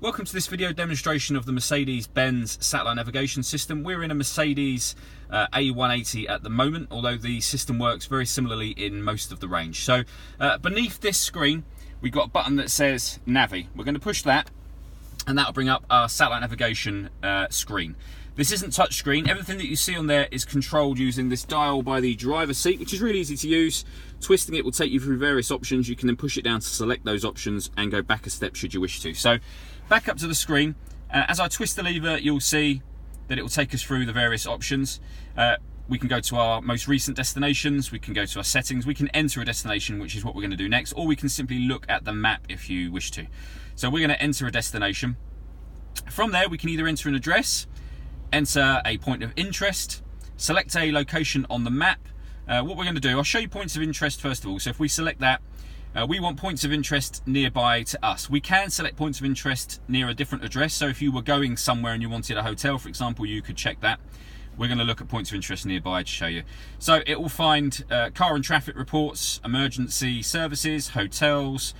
Welcome to this video demonstration of the Mercedes-Benz Satellite Navigation system. We're in a Mercedes A180 at the moment, although the system works very similarly in most of the range. So beneath this screen, we've got a button that says Navi. We're going to push that, and that'll bring up our satellite navigation screen. This isn't touchscreen. Everything that you see on there is controlled using this dial by the driver's seat, which is really easy to use. Twisting it will take you through various options. You can then push it down to select those options and go back a step should you wish to. So back up to the screen. As I twist the lever, you'll see that it will take us through the various options. We can go to our most recent destinations, we can go to our settings, we can enter a destination, which is what we're going to do next, or we can simply look at the map if you wish to. So we're going to enter a destination. From there, we can either enter an address, enter a point of interest, select a location on the map. What we're going to do, I'll show you points of interest first of all. So if we select that, we want points of interest nearby to us. We can select points of interest near a different address. So if you were going somewhere and you wanted a hotel, for example, you could check that. We're going to look at points of interest nearby to show you. So it will find car and traffic reports, emergency services, hotels,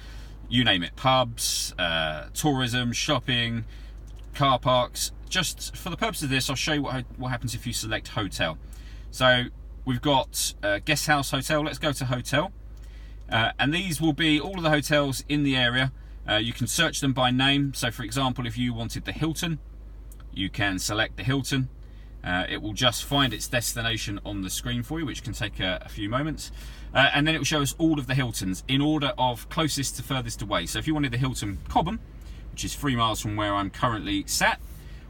you name it, pubs, tourism, shopping, car parks. Just for the purpose of this, I'll show you what happens if you select hotel. So we've got guest house, hotel. Let's go to hotel. And these will be all of the hotels in the area. You can search them by name. So for example, if you wanted the Hilton, you can select the Hilton. It will just find its destination on the screen for you, which can take a few moments. And then it will show us all of the Hiltons in order of closest to furthest away. So if you wanted the Hilton Cobham, which is 3 miles from where I'm currently sat,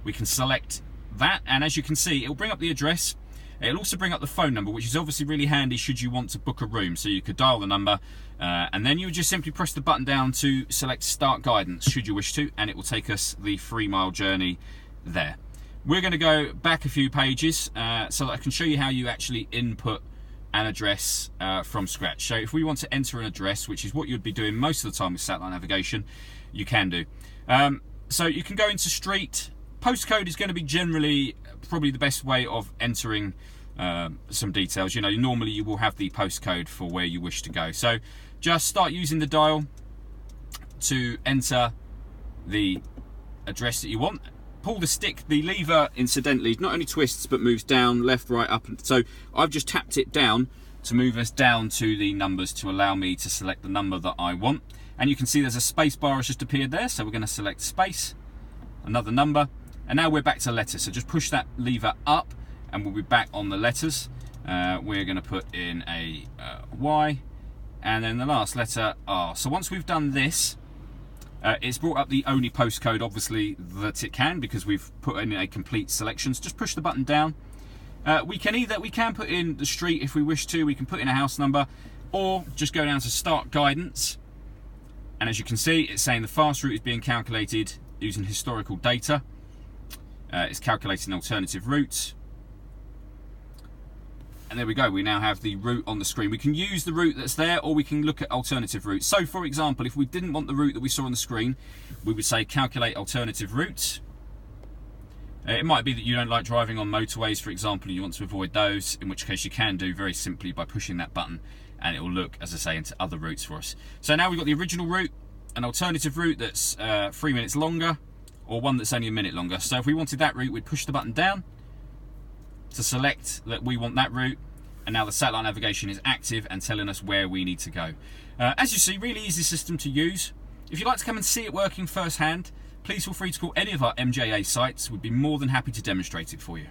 we can select that. And as you can see, it'll bring up the address. It'll also bring up the phone number, which is obviously really handy should you want to book a room. So you could dial the number and then you would just simply press the button down to select Start Guidance should you wish to, and it will take us the 3-mile journey there. We're going to go back a few pages so that I can show you how you actually input an address from scratch. So if we want to enter an address, which is what you'd be doing most of the time with satellite navigation, you can do. So you can go into street. Postcode is going to be generally probably the best way of entering some details. You know, normally you will have the postcode for where you wish to go. So just start using the dial to enter the address that you want. Pull the stick, the lever incidentally not only twists but moves down, left, right, up. So I've just tapped it down to move us down to the numbers to allow me to select the number that I want. And you can see there's a space bar has just appeared there. So we're going to select space, another number. And now we're back to letters, so just push that lever up and we'll be back on the letters. We're going to put in a Y and then the last letter R. So once we've done this, it's brought up the only postcode obviously that it can, because we've put in a complete selection. So just push the button down. We can put in the street if we wish to, we can put in a house number, or just go down to Start Guidance. And as you can see, it's saying the fast route is being calculated using historical data. It's calculating alternative routes. And there we go, we now have the route on the screen. We can use the route that's there, or we can look at alternative routes. So for example, if we didn't want the route that we saw on the screen, we would say calculate alternative routes. It might be that you don't like driving on motorways, for example, and you want to avoid those, in which case you can do very simply by pushing that button, and it will look, as I say, into other routes for us. So now we've got the original route, an alternative route that's 3 minutes longer, or one that's only a minute longer. So if we wanted that route, we'd push the button down to select that we want that route, and now the satellite navigation is active and telling us where we need to go. As you see, really easy system to use. If you'd like to come and see it working firsthand, please feel free to call any of our MJA sites. We'd be more than happy to demonstrate it for you.